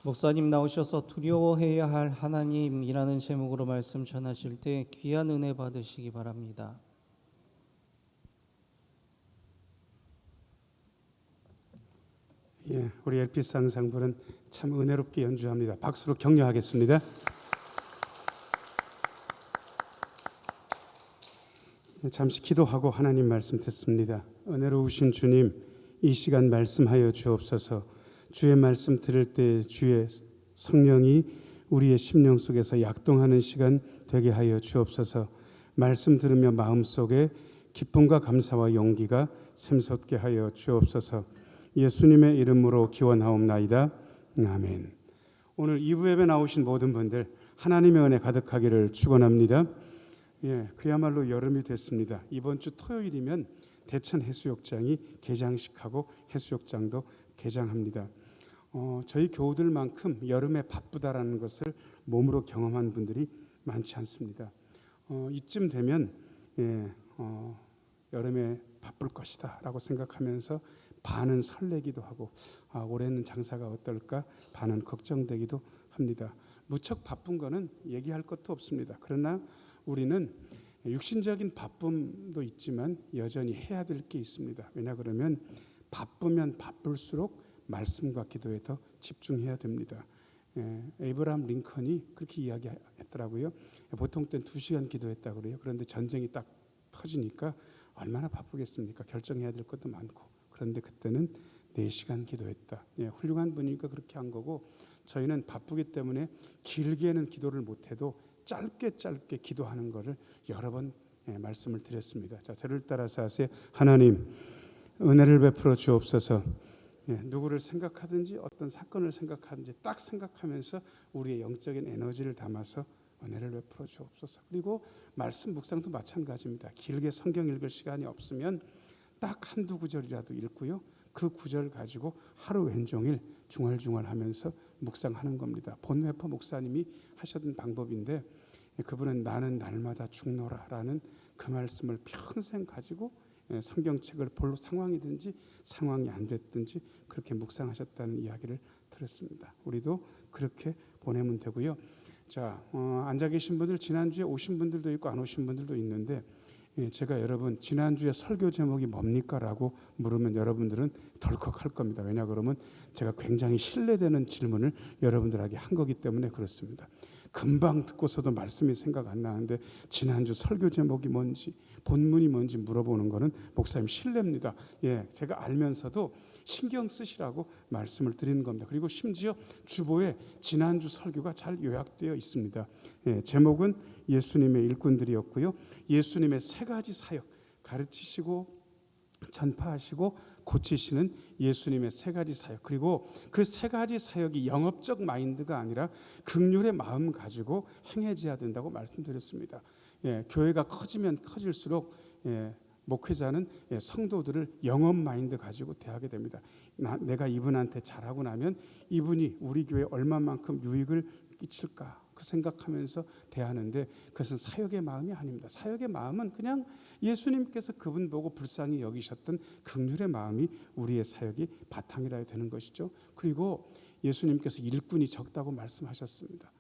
목사님 나오셔서 두려워해야 할 하나님이라는 제목으로 말씀 전하실 때 귀한 은혜 받으시기 바랍니다. 우리 엘피스 앙상블은 참 은혜롭게 연주합니다. 박수로 격려하겠습니다. 잠시 기도하고 하나님 말씀 듣습니다. 은혜로우신 주님, 이 시간 말씀하여 주옵소서. 주의 말씀 들을 때 주의 성령이 우리의 심령 속에서 약동하는 시간 되게 하여 주옵소서. 말씀 들으며 마음속에 기쁨과 감사와 용기가 샘솟게 하여 주옵소서. 예수님의 이름으로 기원하옵나이다. 아멘. 오늘 2부 예배 나오신 모든 분들 하나님의 은혜 가득하기를 축원합니다. 그야말로 여름이 됐습니다. 이번 주 토요일이면 대천 해수욕장이 개장식하고 해수욕장도 개장합니다. 저희 교우들만큼 여름에 바쁘다라는 것을 몸으로 경험한 분들이 많지 않습니다. 이쯤 되면 여름에 바쁠 것이다 라고 생각하면서 반은 설레기도 하고 올해는 장사가 어떨까 반은 걱정되기도 합니다. 무척 바쁜 거는 얘기할 것도 없습니다. 그러나 우리는 육신적인 바쁨도 있지만 여전히 해야 될 게 있습니다. 왜냐 그러면 바쁘면 바쁠수록 말씀과 기도에 더 집중해야 됩니다. 에이브라함 링컨이 그렇게 이야기했더라고요. 보통 때는 2시간 기도했다고 그래요. 그런데 전쟁이 딱 터지니까 얼마나 바쁘겠습니까? 결정해야 될 것도 많고. 그런데 그때는 4시간 기도했다. 훌륭한 분이니까 그렇게 한 거고, 저희는 바쁘기 때문에 길게는 기도를 못해도 짧게 기도하는 것을 여러 번 말씀을 드렸습니다. 자, 저를 따라서 하세요. 하나님, 은혜를 베풀어 주옵소서. 누구를 생각하든지 어떤 사건을 생각하든지 딱 생각하면서 우리의 영적인 에너지를 담아서 은혜를 베풀어 주옵소서. 그리고 말씀 묵상도 마찬가지입니다. 길게 성경 읽을 시간이 없으면 딱 한두 구절이라도 읽고요. 그 구절 가지고 하루 왼종일 중얼중얼하면서 묵상하는 겁니다. 본웨퍼 목사님이 하셨던 방법인데, 그분은 나는 날마다 죽노라라는 그 말씀을 평생 가지고 성경책을 볼 상황이든지 상황이 안 됐든지 그렇게 묵상하셨다는 이야기를 들었습니다. 우리도 그렇게 보내면 되고요. 자, 앉아 계신 분들, 지난주에 오신 분들도 있고 안 오신 분들도 있는데, 제가 여러분 지난주에 설교 제목이 뭡니까? 라고 물으면 여러분들은 덜컥 할 겁니다. 왜냐 그러면 제가 굉장히 신뢰되는 질문을 여러분들에게 한 거기 때문에 그렇습니다. 금방 듣고서도 말씀이 생각 안 나는데 지난주 설교 제목이 뭔지 본문이 뭔지 물어보는 거는 목사님 신뢰입니다. 제가 알면서도 신경 쓰시라고 말씀을 드리는 겁니다. 그리고 심지어 주보에 지난주 설교가 잘 요약되어 있습니다. 제목은 예수님의 일꾼들이었고요. 예수님의 3가지 사역, 가르치시고 전파하시고 고치시는 예수님의 3가지 사역, 그리고 그 3가지 사역이 영업적 마인드가 아니라 긍휼의 마음 가지고 행해져야 된다고 말씀드렸습니다. 교회가 커지면 커질수록 목회자는 성도들을 영업 마인드 가지고 대하게 됩니다. 내가 이분한테 잘하고 나면 이분이 우리 교회에 얼마만큼 유익을 끼칠까 그 생각하면서 대하는데, 그것은 사역의 마음이 아닙니다. 사역의 마음은 그냥 예수님께서 그분 보고 불쌍히 여기셨던 긍휼의 마음이 우리의 사역이 바탕이라야 되는 것이죠. 그리고 예수님께서 일꾼이 적다고 말씀하셨습니다.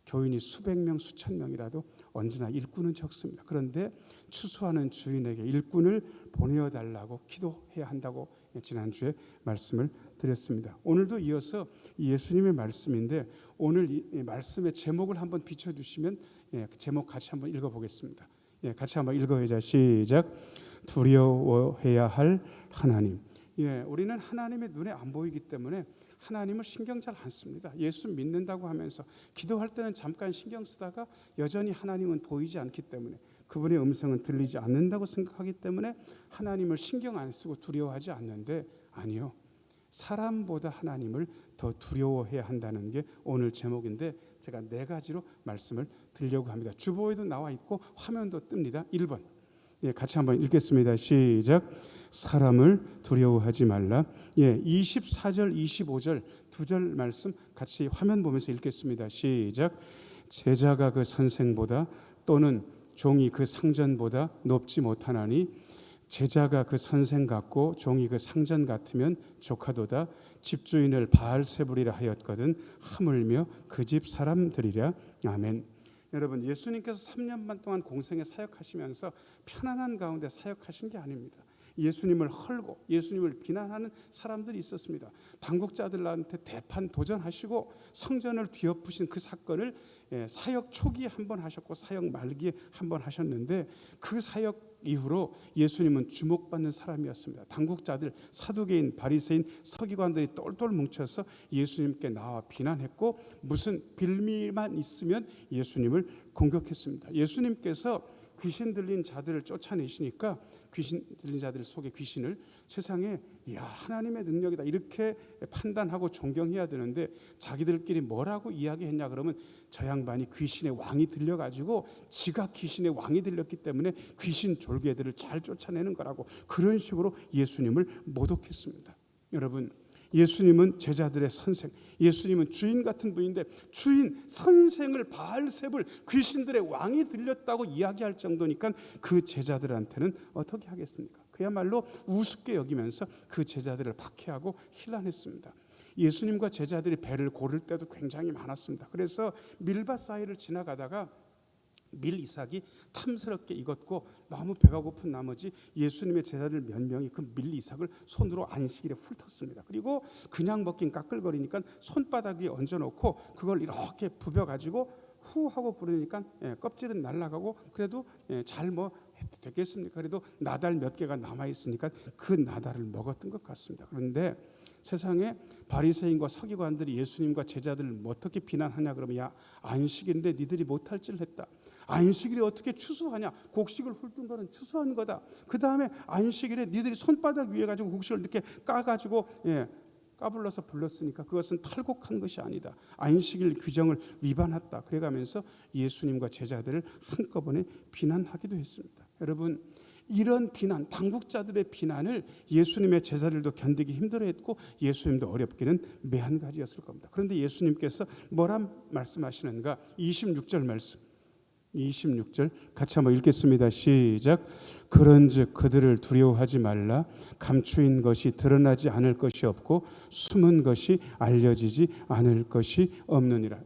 교인이 수백 명, 수천 명이라도 언제나 일꾼은 적습니다. 그런데 추수하는 주인에게 일꾼을 보내어달라고 기도해야 한다고 지난주에 말씀을 드렸습니다. 오늘도 이어서 예수님의 말씀인데, 오늘 이 말씀의 제목을 한번 비춰주시면 그 제목 같이 한번 읽어보겠습니다. 같이 한번 읽어보자. 시작. 두려워해야 할 하나님. 우리는 하나님의 눈에 안 보이기 때문에 하나님을 신경 잘 안 씁니다. 예수 믿는다고 하면서 기도할 때는 잠깐 신경 쓰다가 여전히 하나님은 보이지 않기 때문에, 그분의 음성은 들리지 않는다고 생각하기 때문에 하나님을 신경 안 쓰고 두려워하지 않는데, 아니요, 사람보다 하나님을 더 두려워해야 한다는 게 오늘 제목인데, 제가 4가지로 말씀을 드리려고 합니다. 주보에도 나와 있고 화면도 뜹니다. 1번 같이 한번 읽겠습니다. 시작. 사람을 두려워하지 말라. 24절 25절 2절 말씀 같이 화면 보면서 읽겠습니다. 시작. 제자가 그 선생보다 또는 종이 그 상전보다 높지 못하나니 제자가 그 선생 같고 종이 그 상전 같으면 조카도다. 집주인을 바알세불이라 하였거든 하물며 그 집 사람들이랴. 아멘. 여러분, 예수님께서 3년 반 동안 공생에 사역하시면서 편안한 가운데 사역하신 게 아닙니다. 예수님을 헐고 예수님을 비난하는 사람들이 있었습니다. 당국자들한테 대판 도전하시고 성전을 뒤엎으신 그 사건을 사역 초기에 한 번 하셨고 사역 말기에 한 번 하셨는데, 그 사역 이후로 예수님은 주목받는 사람이었습니다. 당국자들, 사두개인, 바리새인, 서기관들이 똘똘 뭉쳐서 예수님께 나와 비난했고 무슨 빌미만 있으면 예수님을 공격했습니다. 예수님께서 귀신 들린 자들을 쫓아내시니까 귀신 들린 자들 속에 귀신을 세상에 하나님의 능력이다 이렇게 판단하고 존경해야 되는데, 자기들끼리 뭐라고 이야기했냐 그러면 저 양반이 귀신의 왕이 들려가지고 지가 귀신의 왕이 들렸기 때문에 귀신 졸개들을 잘 쫓아내는 거라고 그런 식으로 예수님을 모독했습니다. 여러분, 예수님은 제자들의 선생, 예수님은 주인 같은 분인데 주인, 선생을 바알세불, 귀신들의 왕이 들렸다고 이야기할 정도니까 그 제자들한테는 어떻게 하겠습니까? 그야말로 우습게 여기면서 그 제자들을 박해하고 힐난했습니다. 예수님과 제자들이 배를 고를 때도 굉장히 많았습니다. 그래서 밀밭 사이를 지나가다가 밀 이삭이 탐스럽게 익었고 너무 배가 고픈 나머지 예수님의 제자들 몇 명이 그 밀 이삭을 손으로 안식일에 훑었습니다. 그리고 그냥 먹긴 까끌거리니까 손바닥 위에 얹어놓고 그걸 이렇게 부벼가지고 후 하고 부르니까 껍질은 날아가고 그래도 잘 됐겠습니까? 그래도 나달 몇 개가 남아있으니까 그 나달을 먹었던 것 같습니다. 그런데 세상에 바리새인과 서기관들이 예수님과 제자들을 어떻게 비난하냐 그러면, 야, 안식일인데 니들이 못할 짓을 했다. 안식일에 어떻게 추수하냐? 곡식을 훑은 거는 추수한 거다. 그 다음에 안식일에 니들이 손바닥 위에 가지고 곡식을 이렇게 까가지고 까불러서 불렀으니까 그것은 탈곡한 것이 아니다. 안식일 규정을 위반했다. 그래가면서 예수님과 제자들을 한꺼번에 비난하기도 했습니다. 여러분, 이런 비난, 당국자들의 비난을 예수님의 제자들도 견디기 힘들어했고 예수님도 어렵기는 매한가지였을 겁니다. 그런데 예수님께서 뭐라 말씀하시는가? 26절 말씀, 26절 같이 한번 읽겠습니다. 시작. 그런즉 그들을 두려워하지 말라. 감추인 것이 드러나지 않을 것이 없고 숨은 것이 알려지지 않을 것이 없느니라.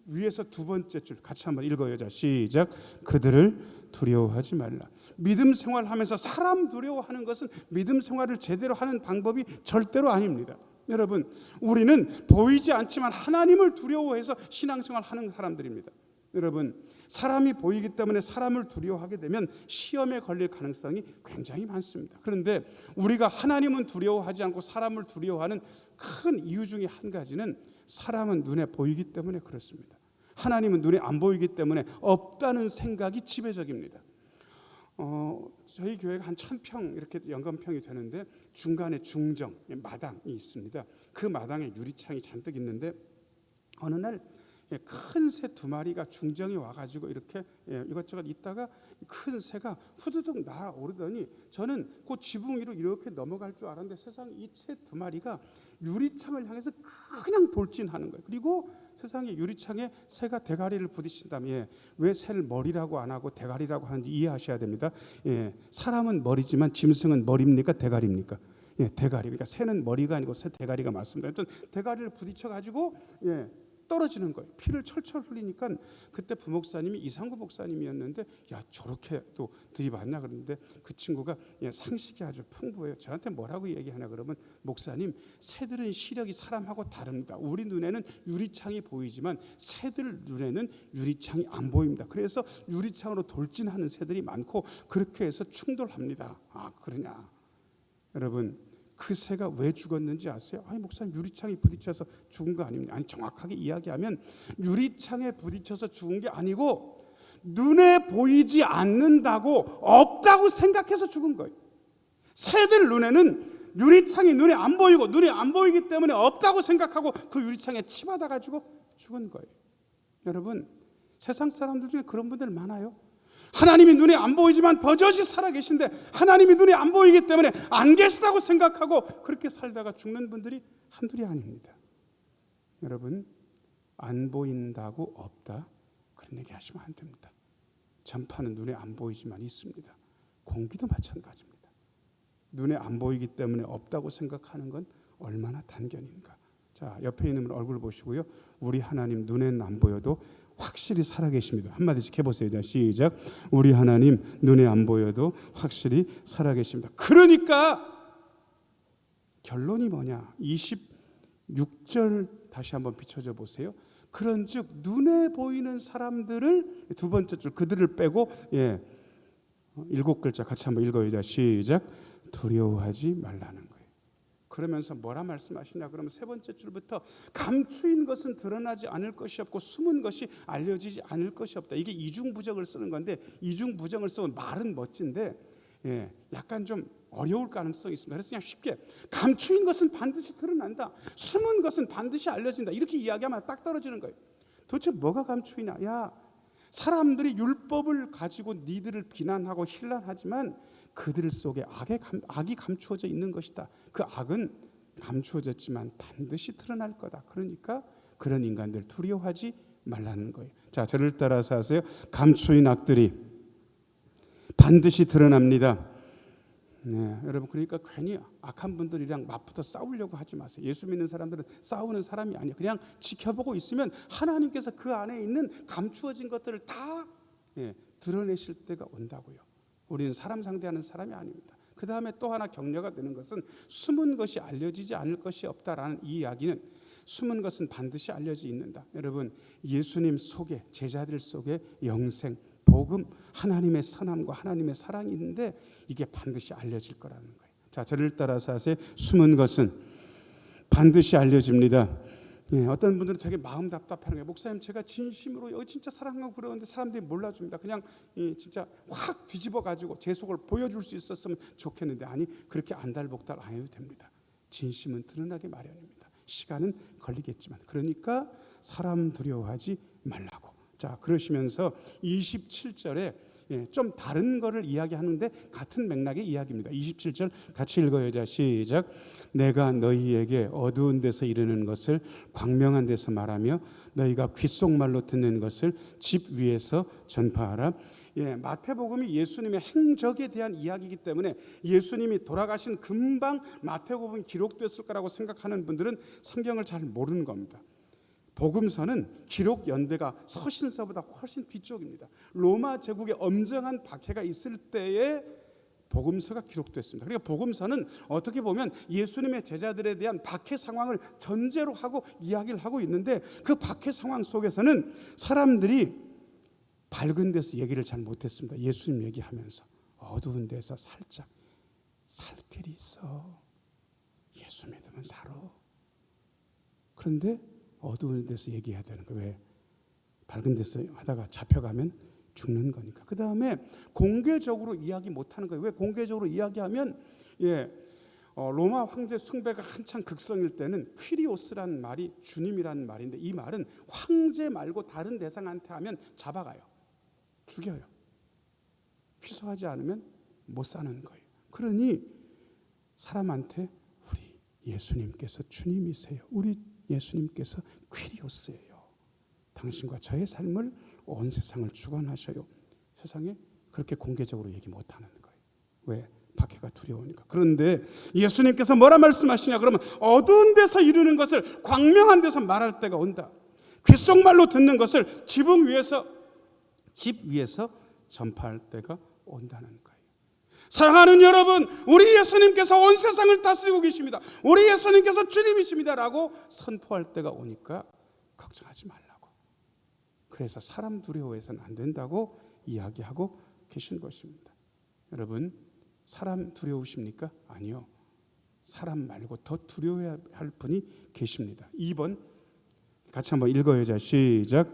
위에서 두 번째 줄 같이 한번 읽어요. 자, 시작. 그들을 두려워하지 말라. 믿음 생활하면서 사람 두려워하는 것은 믿음 생활을 제대로 하는 방법이 절대로 아닙니다. 여러분, 우리는 보이지 않지만 하나님을 두려워해서 신앙생활하는 사람들입니다. 여러분, 사람이 보이기 때문에 사람을 두려워하게 되면 시험에 걸릴 가능성이 굉장히 많습니다. 그런데 우리가 하나님은 두려워하지 않고 사람을 두려워하는 큰 이유 중에 한 가지는 사람은 눈에 보이기 때문에 그렇습니다. 하나님은 눈에 안 보이기 때문에 없다는 생각이 지배적입니다. 저희 교회가 한 1000평 이렇게 연건평이 되는데 중간에 중정, 마당이 있습니다. 그 마당에 유리창이 잔뜩 있는데 어느 날 큰 새 2마리가 중정에 와가지고 이렇게 이것저것 있다가 큰 새가 후두둑 날아오르더니 저는 그 지붕 위로 이렇게 넘어갈 줄 알았는데 세상에 이 새 2마리가 유리창을 향해서 그냥 돌진하는 거예요. 그리고 세상에 유리창에 새가 대가리를 부딪힌다면 왜 새를 머리라고 안 하고 대가리라고 하는지 이해하셔야 됩니다. 사람은 머리지만 짐승은 머리입니까? 대가리입니까? 대가리. 그러니까 새는 머리가 아니고 새 대가리가 맞습니다. 하여튼 대가리를 부딪혀가지고 떨어지는 거예요. 피를 철철 흘리니까 그때 부목사님이 이상구 목사님이었는데, 야, 저렇게 또 들이받냐 그러는데 그 친구가 상식이 아주 풍부해요. 저한테 뭐라고 얘기하냐 그러면, 목사님, 새들은 시력이 사람하고 다릅니다. 우리 눈에는 유리창이 보이지만 새들 눈에는 유리창이 안 보입니다. 그래서 유리창으로 돌진하는 새들이 많고 그렇게 해서 충돌합니다. 아, 그러냐. 여러분, 그 새가 왜 죽었는지 아세요? 아니, 목사님, 유리창에 부딪혀서 죽은 거 아닙니까? 아니, 정확하게 이야기하면 유리창에 부딪혀서 죽은 게 아니고 눈에 보이지 않는다고, 없다고 생각해서 죽은 거예요. 새들 눈에는 유리창이 눈에 안 보이고 눈에 안 보이기 때문에 없다고 생각하고 그 유리창에 치받아 가지고 죽은 거예요. 여러분, 세상 사람들 중에 그런 분들 많아요. 하나님이 눈에 안 보이지만 버젓이 살아계신데 하나님이 눈에 안 보이기 때문에 안 계시다고 생각하고 그렇게 살다가 죽는 분들이 한둘이 아닙니다. 여러분, 안 보인다고 없다, 그런 얘기 하시면 안 됩니다. 전파는 눈에 안 보이지만 있습니다. 공기도 마찬가지입니다. 눈에 안 보이기 때문에 없다고 생각하는 건 얼마나 단견인가. 자, 옆에 있는 분 얼굴 보시고요. 우리 하나님 눈에는 안 보여도 확실히 살아계십니다. 한마디씩 해보세요. 자, 시작. 우리 하나님 눈에 안 보여도 확실히 살아계십니다. 그러니까 결론이 뭐냐? 26절 다시 한번 비춰져 보세요. 그런즉 눈에 보이는 사람들을, 두 번째 줄 그들을 빼고 7글자 같이 한번 읽어요. 자, 시작. 두려워하지 말라는 거예요. 그러면서 뭐라 말씀하시냐? 그러면 세 번째 줄부터 감추인 것은 드러나지 않을 것이 없고 숨은 것이 알려지지 않을 것이 없다. 이게 이중부정을 쓰는 건데, 이중부정을 쓰면 말은 멋진데 약간 좀 어려울 가능성이 있습니다. 그래서 그냥 쉽게 감추인 것은 반드시 드러난다, 숨은 것은 반드시 알려진다, 이렇게 이야기하면 딱 떨어지는 거예요. 도대체 뭐가 감추이냐? 야, 사람들이 율법을 가지고 니들을 비난하고 힐난하지만 그들 속에 악이 감추어져 있는 것이다. 그 악은 감추어졌지만 반드시 드러날 거다. 그러니까 그런 인간들 두려워하지 말라는 거예요. 자, 저를 따라서 하세요. 감추인 악들이 반드시 드러납니다. 네, 여러분, 그러니까 괜히 악한 분들이랑 맞붙어 싸우려고 하지 마세요. 예수 믿는 사람들은 싸우는 사람이 아니에요. 그냥 지켜보고 있으면 하나님께서 그 안에 있는 감추어진 것들을 다 드러내실 때가 온다고요. 우리는 사람 상대하는 사람이 아닙니다. 그 다음에 또 하나 격려가 되는 것은 숨은 것이 알려지지 않을 것이 없다라는 이 이야기는, 숨은 것은 반드시 알려져 있는다. 여러분, 예수님 속에, 제자들 속에 영생, 복음, 하나님의 선함과 하나님의 사랑이 있는데 이게 반드시 알려질 거라는 거예요. 자, 저를 따라서 하세요. 숨은 것은 반드시 알려집니다. 어떤 분들은 되게 마음 답답해하는 거예요. 목사님, 제가 진심으로 여기 진짜 사랑하고 그러는데 사람들이 몰라줍니다. 그냥 진짜 확 뒤집어 가지고 제 속을 보여줄 수 있었으면 좋겠는데, 아니, 그렇게 안달복달 안 해도 됩니다. 진심은 드러나기 마련입니다. 시간은 걸리겠지만, 그러니까 사람 두려워하지 말라고. 자, 그러시면서 27절에 좀 다른 거를 이야기하는데 같은 맥락의 이야기입니다. 27절 같이 읽어요. 자, 시작. 내가 너희에게 어두운 데서 이르는 것을 광명한 데서 말하며 너희가 귓속말로 듣는 것을 집 위에서 전파하라. 마태복음이 예수님의 행적에 대한 이야기이기 때문에 예수님이 돌아가신 금방 마태복음이 기록됐을 거라고 생각하는 분들은 성경을 잘 모르는 겁니다. 복음서는 기록 연대가 서신서보다 훨씬 뒤쪽입니다. 로마 제국의 엄정한 박해가 있을 때에 복음서가 기록됐습니다. 그러니까 복음서는 어떻게 보면 예수님의 제자들에 대한 박해 상황을 전제로 하고 이야기를 하고 있는데, 그 박해 상황 속에서는 사람들이 밝은 데서 얘기를 잘 못했습니다. 예수님 얘기하면서 어두운 데서 살짝 살 길이 있어. 예수 믿으면 살아. 그런데 어두운 데서 얘기해야 되는 거예요. 왜? 밝은 데서 하다가 잡혀가면 죽는 거니까. 그 다음에 공개적으로 이야기 못하는 거예요. 왜? 공개적으로 이야기하면 로마 황제 숭배가 한창 극성일 때는 퀴리오스라는 말이 주님이라는 말인데, 이 말은 황제 말고 다른 대상한테 하면 잡아가요. 죽여요. 취소하지 않으면 못 사는 거예요. 그러니 사람한테 우리 예수님께서 주님이세요. 우리 예수님께서 퀴리오스예요. 당신과 저의 삶을 온 세상을 주관하셔요. 세상에 그렇게 공개적으로 얘기 못하는 거예요. 왜? 박해가 두려우니까. 그런데 예수님께서 뭐라 말씀하시냐? 그러면 어두운 데서 이루는 것을 광명한 데서 말할 때가 온다. 귓속말로 듣는 것을 집 위에서 전파할 때가 온다는 거예요. 사랑하는 여러분, 우리 예수님께서 온 세상을 다스리고 계십니다. 우리 예수님께서 주님이십니다라고 선포할 때가 오니까 걱정하지 말라고. 그래서 사람 두려워해서는 안 된다고 이야기하고 계신 것입니다. 여러분, 사람 두려우십니까? 아니요. 사람 말고 더 두려워해야 할 분이 계십니다. 2번 같이 한번 읽어요. 자, 시작.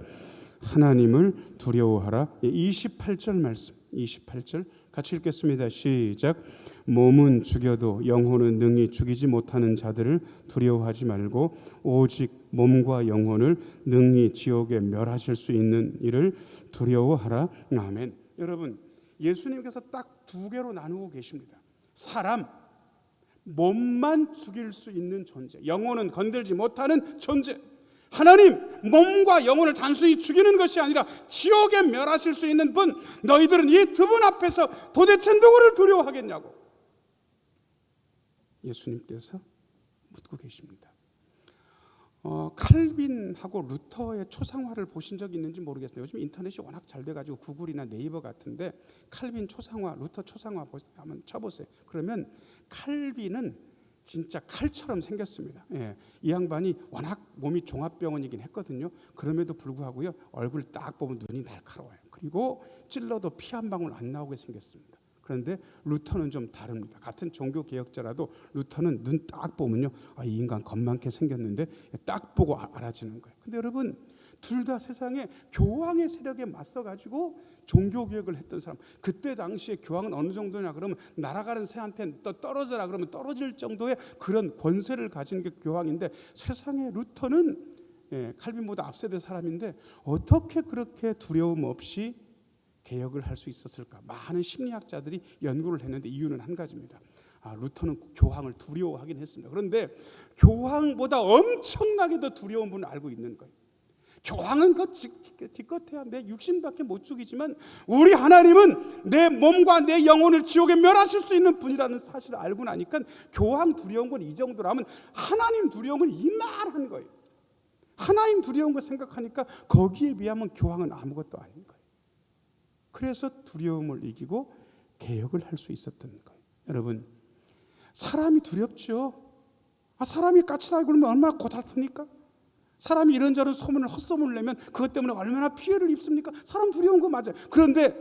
하나님을 두려워하라. 28절 말씀, 28절 같이 읽겠습니다. 시작. 몸은 죽여도 영혼은 능히 죽이지 못하는 자들을 두려워하지 말고 오직 몸과 영혼을 능히 지옥에 멸하실 수 있는 이를 두려워하라. 아멘. 여러분, 예수님께서 딱 두 개로 나누고 계십니다. 사람, 몸만 죽일 수 있는 존재, 영혼은 건들지 못하는 존재. 하나님, 몸과 영혼을 단순히 죽이는 것이 아니라 지옥에 멸하실 수 있는 분, 너희들은 이 두 분 앞에서 도대체 누구를 두려워하겠냐고 예수님께서 묻고 계십니다. 칼빈하고 루터의 초상화를 보신 적이 있는지 모르겠어요. 요즘 인터넷이 워낙 잘 돼가지고 구글이나 네이버 같은데 칼빈 초상화, 루터 초상화 한번 쳐보세요. 그러면 칼빈은 진짜 칼처럼 생겼습니다. 예, 이 양반이 워낙 몸이 종합병원이긴 했거든요. 그럼에도 불구하고요, 얼굴 딱 보면 눈이 날카로워요. 그리고 찔러도 피 한 방울 안 나오게 생겼습니다. 그런데 루터는 좀 다릅니다. 같은 종교 개혁자라도 루터는 눈 딱 보면요, 이 인간 겁많게 생겼는데 딱 보고 알아지는 거예요. 근데 여러분, 둘 다 세상에 교황의 세력에 맞서 가지고 종교 개혁을 했던 사람. 그때 당시에 교황은 어느 정도냐 그러면 날아가는 새한테 떨어져라 그러면 떨어질 정도의 그런 권세를 가진 게 교황인데, 세상에 루터는 칼빈보다 앞세대 사람인데 어떻게 그렇게 두려움 없이 개혁을 할 수 있었을까? 많은 심리학자들이 연구를 했는데 이유는 한 가지입니다. 루터는 교황을 두려워하긴 했습니다. 그런데 교황보다 엄청나게 더 두려운 분을 알고 있는 거예요. 교황은 기껏해야 내 육신밖에 못 죽이지만 우리 하나님은 내 몸과 내 영혼을 지옥에 멸하실 수 있는 분이라는 사실을 알고 나니까 교황 두려운 건 이 정도라면 하나님 두려운 건 이만한 거예요. 하나님 두려운 거 생각하니까 거기에 비하면 교황은 아무것도 아닌 거예요. 그래서 두려움을 이기고 개혁을 할 수 있었던 거예요. 여러분, 사람이 두렵죠. 사람이 까칠하게 굴면 얼마나 고달픕니까? 사람이 이런저런 소문을 헛소문을 내면 그것 때문에 얼마나 피해를 입습니까? 사람 두려운 거 맞아요. 그런데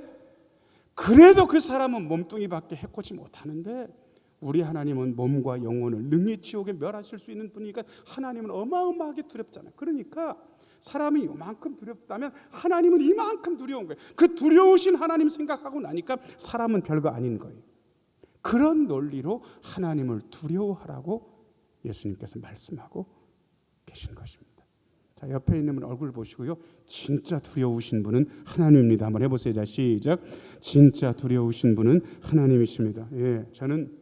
그래도 그 사람은 몸뚱이밖에 해코지 못하는데 우리 하나님은 몸과 영혼을 능히 지옥에 멸하실 수 있는 분이니까 하나님은 어마어마하게 두렵잖아요. 그러니까 사람이 이만큼 두렵다면 하나님은 이만큼 두려운 거예요. 그 두려우신 하나님 생각하고 나니까 사람은 별거 아닌 거예요. 그런 논리로 하나님을 두려워하라고 예수님께서 말씀하고 계신 것입니다. 자, 옆에 있는 분 얼굴 보시고요, 진짜 두려우신 분은 하나님입니다. 한번 해보세요. 자, 시작. 진짜 두려우신 분은 하나님이십니다. 예, 저는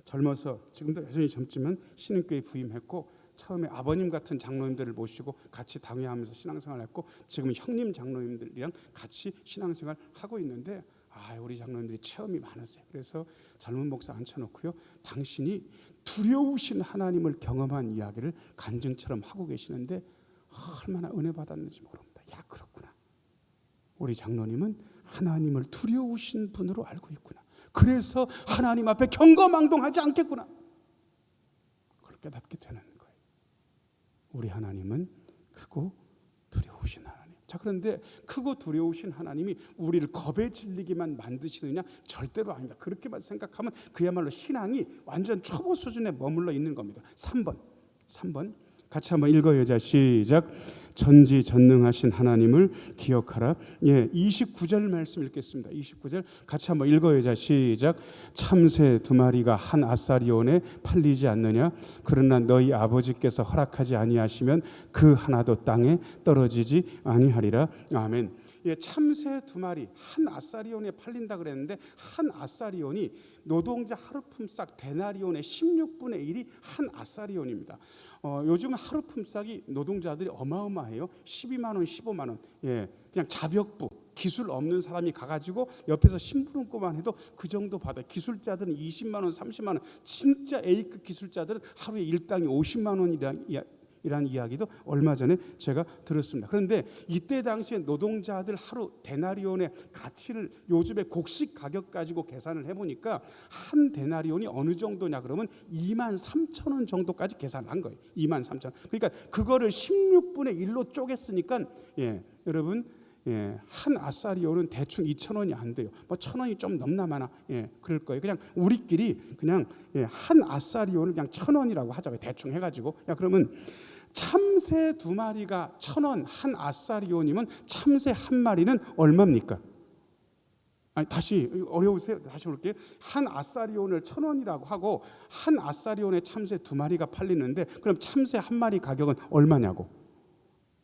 젊어서, 지금도 여전히 젊지만 신흥교회 부임했고 처음에 아버님 같은 장로님들을 모시고 같이 당회하면서 신앙생활을 했고 지금 형님 장로님들이랑 같이 신앙생활을 하고 있는데 우리 장로님들이 체험이 많으세요. 그래서 젊은 목사 앉혀놓고요, 당신이 두려우신 하나님을 경험한 이야기를 간증처럼 하고 계시는데 얼마나 은혜 받았는지 모릅니다. 야, 그렇구나. 우리 장로님은 하나님을 두려우신 분으로 알고 있구나. 그래서 하나님 앞에 경거망동하지 않겠구나. 그렇게 깨닫게 되는 거예요. 우리 하나님은 크고 두려우신 하나님. 자, 그런데 크고 두려우신 하나님이 우리를 겁에 질리게만 만드시느냐? 절대로 아닙니다. 그렇게만 생각하면 그야말로 신앙이 완전 초보 수준에 머물러 있는 겁니다. 3번 같이 한번 읽어요. 자, 시작. 전지전능하신 하나님을 기억하라. 예, 29절 말씀 읽겠습니다. 29절 같이 한번 읽어요. 자, 시작. 참새 2마리가 한 아사리온에 팔리지 않느냐? 그러나 너희 아버지께서 허락하지 아니하시면 그 하나도 땅에 떨어지지 아니하리라. 아멘. 예, 참새 2마리 한 아사리온에 팔린다 그랬는데 한 아사리온이 노동자 하루 품삯 데나리온의 16분의 1이 한 아사리온입니다. 요즘 하루 품삯이 노동자들이 어마어마해요. 12만 원, 15만 원. 예, 그냥 자벽부 기술 없는 사람이 가가지고 옆에서 심부름꾼만 해도 그 정도 받아요. 기술자들은 20만 원, 30만 원. 진짜 A급 기술자들은 하루에 일당이 50만 원이라는 이야기도 얼마 전에 제가 들었습니다. 그런데 이때 당시에 노동자들 하루 데나리온의 가치를 요즘의 곡식 가격 가지고 계산을 해보니까 한 데나리온이 어느 정도냐 그러면 2만 3천 원 정도까지 계산한 거예요. 2만 3천 원. 그러니까 그거를 16분의 1로 쪼갰으니까 여러분, 한 아사리온은 대충 2천 원이 안 돼요. 뭐 1천 원이 좀 넘나 마나 그럴 거예요. 그냥 우리끼리 그냥 한 아사리온을 그냥 1천 원이라고 하자고요. 대충 해가지고. 그러면 참새 2마리가 1,000원, 한 아사리온이면 참새 한 마리는 얼마입니까? 다시 어려우세요? 다시 볼게요. 한 아사리온을 1,000원이라고 하고 한 아사리온에 참새 2마리가 팔리는데 그럼 참새 한 마리 가격은 얼마냐고?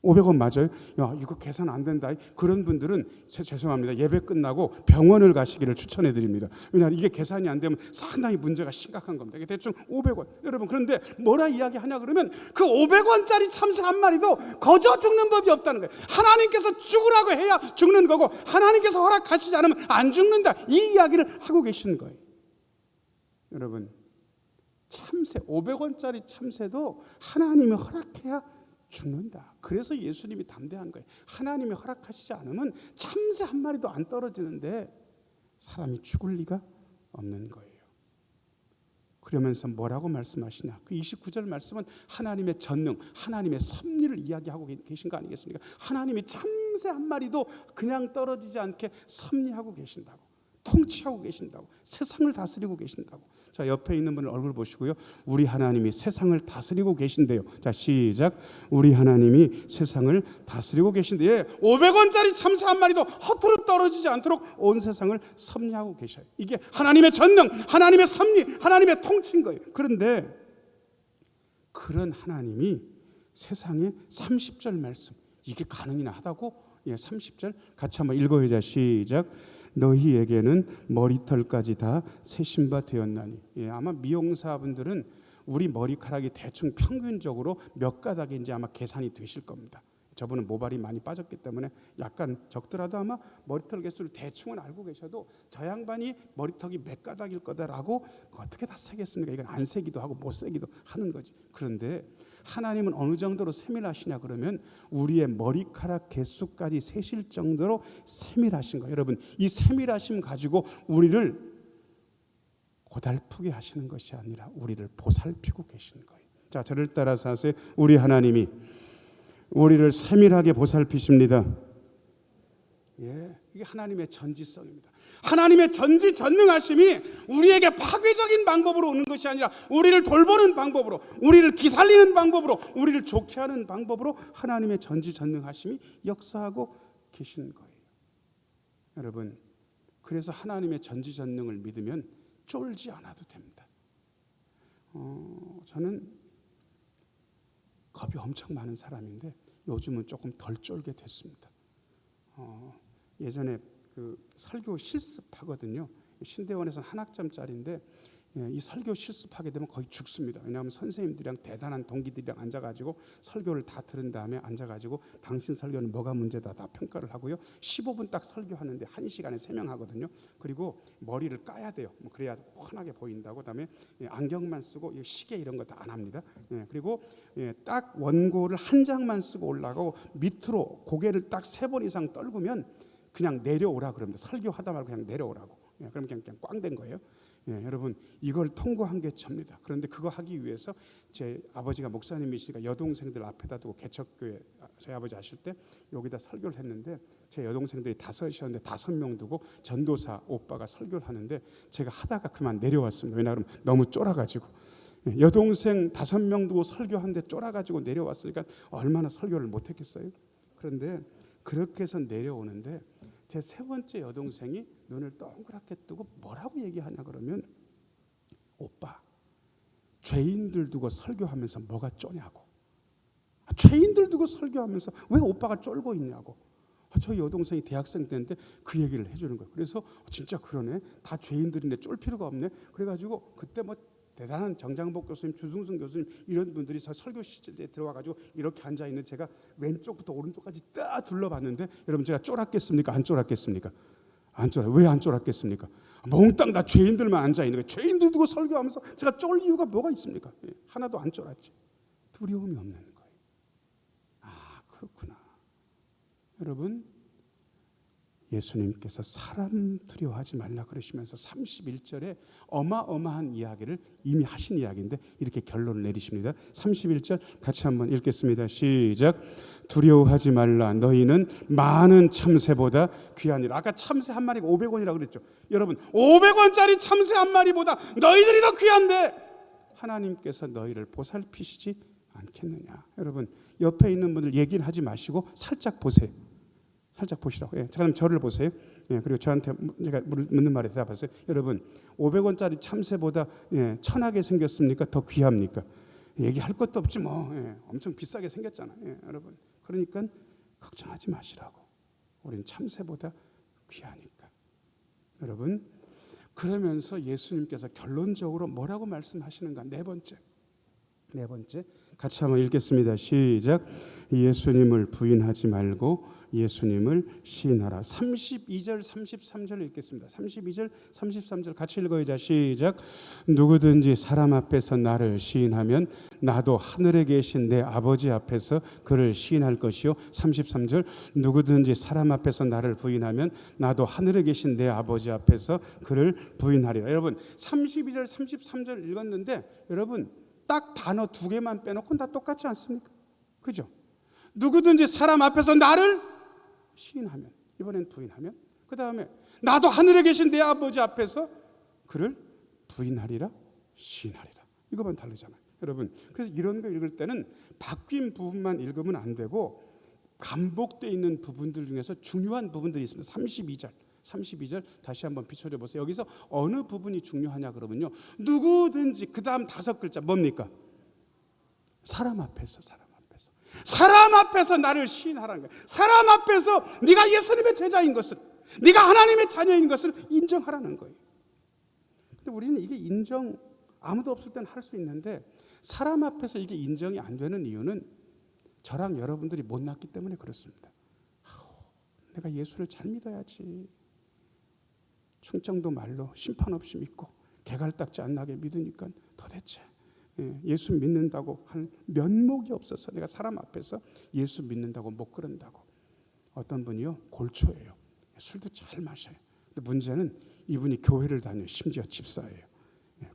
500원 맞아요? 야, 이거 계산 안 된다. 그런 분들은 죄송합니다. 예배 끝나고 병원을 가시기를 추천해 드립니다. 왜냐하면 이게 계산이 안 되면 상당히 문제가 심각한 겁니다. 이게 대충 500원. 여러분, 그런데 뭐라 이야기하냐 그러면 그 500원짜리 참새 한 마리도 거저 죽는 법이 없다는 거예요. 하나님께서 죽으라고 해야 죽는 거고 하나님께서 허락하시지 않으면 안 죽는다. 이 이야기를 하고 계신 거예요. 여러분, 참새 500원짜리 참새도 하나님이 허락해야 죽는다. 그래서 예수님이 담대한 거예요. 하나님이 허락하시지 않으면 참새 한 마리도 안 떨어지는데 사람이 죽을 리가 없는 거예요. 그러면서 뭐라고 말씀하시냐? 그 29절 말씀은 하나님의 전능, 하나님의 섭리를 이야기하고 계신 거 아니겠습니까? 하나님이 참새 한 마리도 그냥 떨어지지 않게 섭리하고 계신다고, 통치하고 계신다고, 세상을 다스리고 계신다고. 자, 옆에 있는 분을 얼굴 보시고요. 우리 하나님이 세상을 다스리고 계신대요. 자, 시작. 우리 하나님이 세상을 다스리고 계신데, 예, 500원짜리 참새 한 마리도 허투루 떨어지지 않도록 온 세상을 섭리하고 계셔요. 이게 하나님의 전능, 하나님의 섭리, 하나님의 통치인 거예요. 그런데 그런 하나님이 세상에 30절 말씀, 이게 가능이나 하다고? 예, 30절 같이 한번 읽어보자. 시작. 너희에게는 머리털까지 다 세신 바 되었나니. 예, 아마 미용사분들은 우리 머리카락이 대충 평균적으로 몇 가닥인지 아마 계산이 되실 겁니다. 저분은 모발이 많이 빠졌기 때문에 약간 적더라도 아마 머리털 개수를 대충은 알고 계셔도 저 양반이 머리털이 몇 가닥일 거다라고 어떻게 다 세겠습니까? 이건 안 세기도 하고 못 세기도 하는 거지. 그런데 하나님은 어느 정도로 세밀하시냐 그러면 우리의 머리카락 개수까지 세실 정도로 세밀하신 거예요. 여러분, 이 세밀하심 가지고 우리를 고달프게 하시는 것이 아니라 우리를 보살피고 계신 거예요. 자, 저를 따라서 하세요. 우리 하나님이 우리를 세밀하게 보살피십니다. 예, 이게 하나님의 전지성입니다. 하나님의 전지전능하심이 우리에게 파괴적인 방법으로 오는 것이 아니라 우리를 돌보는 방법으로, 우리를 기살리는 방법으로, 우리를 좋게 하는 방법으로 하나님의 전지전능하심이 역사하고 계신 거예요. 여러분, 그래서 하나님의 전지전능을 믿으면 쫄지 않아도 됩니다. 저는 겁이 엄청 많은 사람인데 요즘은 조금 덜 쫄게 됐습니다. 예전에 그 설교 실습하거든요. 신대원에서는 한 학점짜리인데 이 설교 실습하게 되면 거의 죽습니다. 왜냐하면 선생님들이랑 대단한 동기들이랑 앉아가지고 설교를 다 들은 다음에 앉아가지고 당신 설교는 뭐가 문제다 다 평가를 하고요. 15분 딱 설교하는데 1시간에 3명 하거든요. 그리고 머리를 까야 돼요. 그래야 환하게 보인다고. 그다음에 안경만 쓰고 시계 이런 거 다 안 합니다. 그리고 딱 원고를 한 장만 쓰고 올라가고 밑으로 고개를 딱 3번 이상 떨구면 그냥 내려오라 그럽니다. 설교하다 말고 그냥 내려오라고. 그럼 그냥 꽝된 거예요. 여러분, 이걸 통과한 게 접니다. 그런데 그거 하기 위해서 제 아버지가 목사님이시니까 여동생들 앞에다 두고 개척교회 저희 아버지 아실 때 여기다 설교를 했는데 제 여동생들이 5이었는데 5명 두고 전도사 오빠가 설교를 하는데 제가 하다가 그만 내려왔습니다. 왜냐하면 너무 쫄아가지고 여동생 5명 두고 설교하는데 쫄아가지고 내려왔으니까 얼마나 설교를 못했겠어요. 그런데 그렇게 해서 내려오는데 제 3번째 여동생이 눈을 동그랗게 뜨고 뭐라고 얘기하냐 그러면 오빠, 죄인들 두고 설교하면서 뭐가 쩌냐고. 죄인들 두고 설교하면서 왜 오빠가 쫄고 있냐고. 저희 여동생이 대학생 때인데 그 얘기를 해주는 거예요. 그래서 진짜 그러네. 다 죄인들인데 쫄 필요가 없네. 그래가지고 그때 뭐 대단한 정장복 교수님, 주승순 교수님 이런 분들이 설교실에 들어와가지고 이렇게 앉아 있는 제가 왼쪽부터 오른쪽까지 딱 둘러봤는데 여러분 제가 쫄았겠습니까? 안 쫄았겠습니까? 안 쫄아요. 왜 안 쫄았겠습니까? 몽땅 다 죄인들만 앉아 있는 거예요. 죄인들 두고 설교하면서 제가 쫄 이유가 뭐가 있습니까? 하나도 안 쫄았죠. 두려움이 없는 거예요. 아, 그렇구나. 여러분, 예수님께서 사람 두려워하지 말라 그러시면서 31절에 어마어마한 이야기를 이미 하신 이야기인데 이렇게 결론을 내리십니다. 31절 같이 한번 읽겠습니다. 시작. 두려워하지 말라. 너희는 많은 참새보다 귀하니라. 아까 참새 한 마리가 500원이라고 그랬죠. 여러분, 500원짜리 참새 한 마리보다 너희들이 더 귀한데 하나님께서 너희를 보살피시지 않겠느냐. 여러분, 옆에 있는 분들 얘기를 하지 마시고 살짝 보세요. 살짝 보시라고. 그럼 저를 보세요. 그리고 저한테 제가 묻는 말에 대답하세요. 여러분, 500원짜리 참새보다 천하게 생겼습니까? 더 귀합니까? 얘기할 것도 없지 뭐. 엄청 비싸게 생겼잖아요. 여러분. 그러니까 걱정하지 마시라고. 우린 참새보다 귀하니까. 여러분, 그러면서 예수님께서 결론적으로 뭐라고 말씀하시는가? 네 번째 같이 한번 읽겠습니다. 시작. 예수님을 부인하지 말고 예수님을 시인하라. 32절 33절 읽겠습니다. 32절 33절 같이 읽어야죠. 시작. 누구든지 사람 앞에서 나를 시인하면 나도 하늘에 계신 내 아버지 앞에서 그를 시인할 것이요. 33절. 누구든지 사람 앞에서 나를 부인하면 나도 하늘에 계신 내 아버지 앞에서 그를 부인하리라. 여러분 32절 33절 읽었는데 여러분 딱 단어 두 개만 빼놓고 다 똑같지 않습니까? 그죠? 누구든지 사람 앞에서 나를 시인하면, 이번엔 부인하면, 그 다음에 나도 하늘에 계신 내 아버지 앞에서 그를 부인하리라, 시인하리라. 이거만 다르잖아요. 여러분, 그래서 이런 거 읽을 때는 바뀐 부분만 읽으면 안 되고 반복되어 있는 부분들 중에서 중요한 부분들이 있습니다. 32절 다시 한번 비춰줘 보세요. 여기서 어느 부분이 중요하냐 그러면요, 누구든지 그 다음 5글자 뭡니까? 사람 앞에서 나를 시인하라는 거예요. 사람 앞에서 네가 예수님의 제자인 것을, 네가 하나님의 자녀인 것을 인정하라는 거예요. 근데 우리는 이게 인정 아무도 없을 때는 할 수 있는데 사람 앞에서 이게 인정이 안 되는 이유는 저랑 여러분들이 못났기 때문에 그렇습니다. 내가 예수를 잘 믿어야지. 충청도 말로 심판 없이 믿고 개갈딱지 안 나게 믿으니까 도대체 예수 믿는다고 할 면목이 없어서 내가 사람 앞에서 예수 믿는다고 못 그런다고. 어떤 분이요, 골초예요. 술도 잘 마셔요. 근데 문제는 이분이 교회를 다녀요. 심지어 집사예요.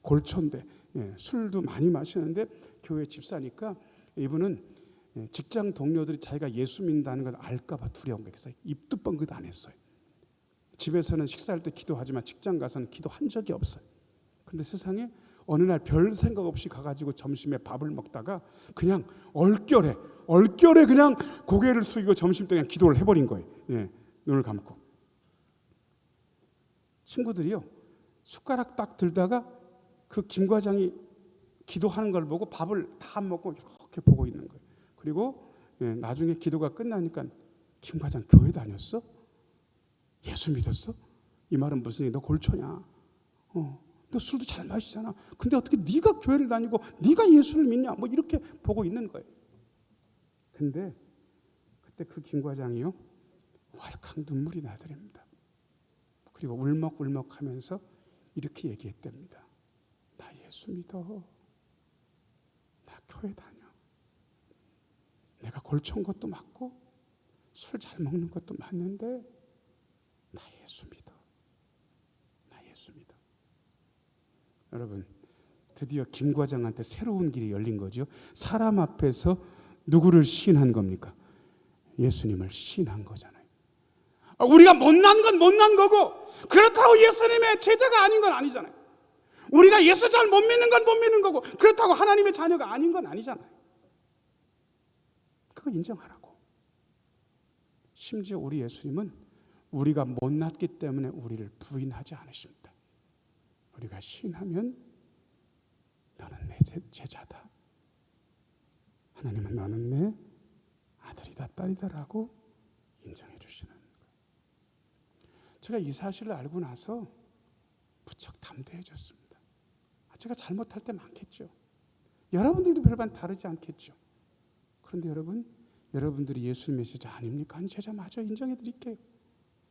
골초인데 술도 많이 마시는데 교회 집사니까 이분은 직장 동료들이 자기가 예수 믿는다는 걸 알까 봐 두려운 거예요. 그래서 입도 뻥긋 안 했어요. 집에서는 식사할 때 기도하지만 직장 가서는 기도한 적이 없어요. 그런데 세상에 어느 날 별 생각 없이 가가지고 점심에 밥을 먹다가 그냥 얼결에 그냥 고개를 숙이고 점심 때 그냥 기도를 해버린 거예요. 눈을 감고. 친구들이요, 숟가락 딱 들다가 그 김 과장이 기도하는 걸 보고 밥을 다 먹고 이렇게 보고 있는 거예요. 그리고 나중에 기도가 끝나니까 김 과장 교회 다녔어? 예수 믿었어? 이 말은 무슨 얘기? 너 골초냐? 너 술도 잘 마시잖아. 근데 어떻게 네가 교회를 다니고 네가 예수를 믿냐? 뭐 이렇게 보고 있는 거예요. 근데 그때 그 김 과장이요, 왈칵 눈물이 나더랍니다. 그리고 울먹울먹하면서 이렇게 얘기했답니다. 나 예수 믿어. 나 교회 다녀. 내가 골초인 것도 맞고 술 잘 먹는 것도 맞는데 나 예수 믿어. 나 예수 믿어. 여러분, 드디어 김 과장한테 새로운 길이 열린 거죠. 사람 앞에서 누구를 시인한 겁니까? 예수님을 시인한 거잖아요. 우리가 못난 건 못난 거고 그렇다고 예수님의 제자가 아닌 건 아니잖아요. 우리가 예수 잘 못 믿는 건 못 믿는 거고 그렇다고 하나님의 자녀가 아닌 건 아니잖아요. 그거 인정하라고. 심지어 우리 예수님은 우리가 못났기 때문에 우리를 부인하지 않으십니다. 우리가 시인하면 너는 내 제자다. 하나님은 너는 내 아들이다, 딸이다라고 인정해 주시는 거예요. 제가 이 사실을 알고 나서 부쩍 담대해졌습니다. 제가 잘못할 때 많겠죠. 여러분들도 별반 다르지 않겠죠. 그런데 여러분들이 예수님의 제자 아닙니까? 아니, 제자 맞아요. 인정해 드릴게요.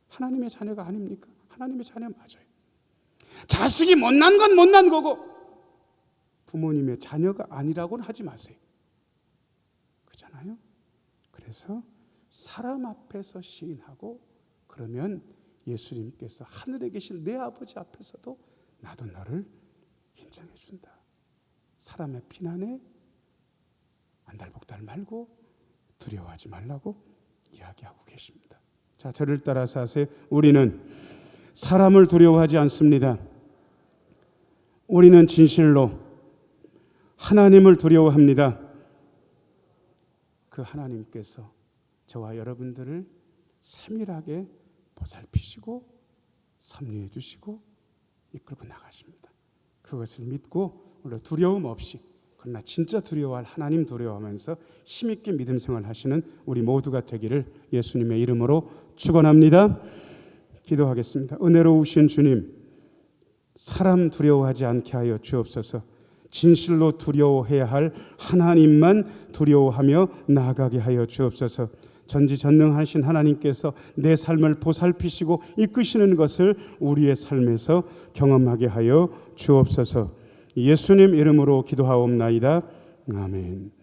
하나님의 자녀가 아닙니까? 하나님의 자녀 맞아요. 자식이 못난 건 못난 거고 부모님의 자녀가 아니라고는 하지 마세요. 그렇잖아요? 그래서 사람 앞에서 시인하고 그러면 예수님께서 하늘에 계신 내 아버지 앞에서도 나도 너를 인정해 준다. 사람의 비난에 안달복달 말고 두려워하지 말라고 이야기하고 계십니다. 자, 저를 따라서 하세요. 우리는 사람을 두려워하지 않습니다. 우리는 진실로 하나님을 두려워합니다. 그 하나님께서 저와 여러분들을 세밀하게 보살피시고 섭리해 주시고 이끌고 나가십니다. 그것을 믿고 우리가 두려움 없이 그러나 진짜 두려워할 하나님 두려워하면서 힘있게 믿음 생활하시는 우리 모두가 되기를 예수님의 이름으로 축원합니다. 기도하겠습니다. 은혜로우신 주님, 사람 두려워하지 않게 하여 주옵소서. 진실로 두려워해야 할 하나님만 두려워하며 나아가게 하여 주옵소서. 전지전능하신 하나님께서 내 삶을 보살피시고 이끄시는 것을 우리의 삶에서 경험하게 하여 주옵소서. 예수님 이름으로 기도하옵나이다. 아멘.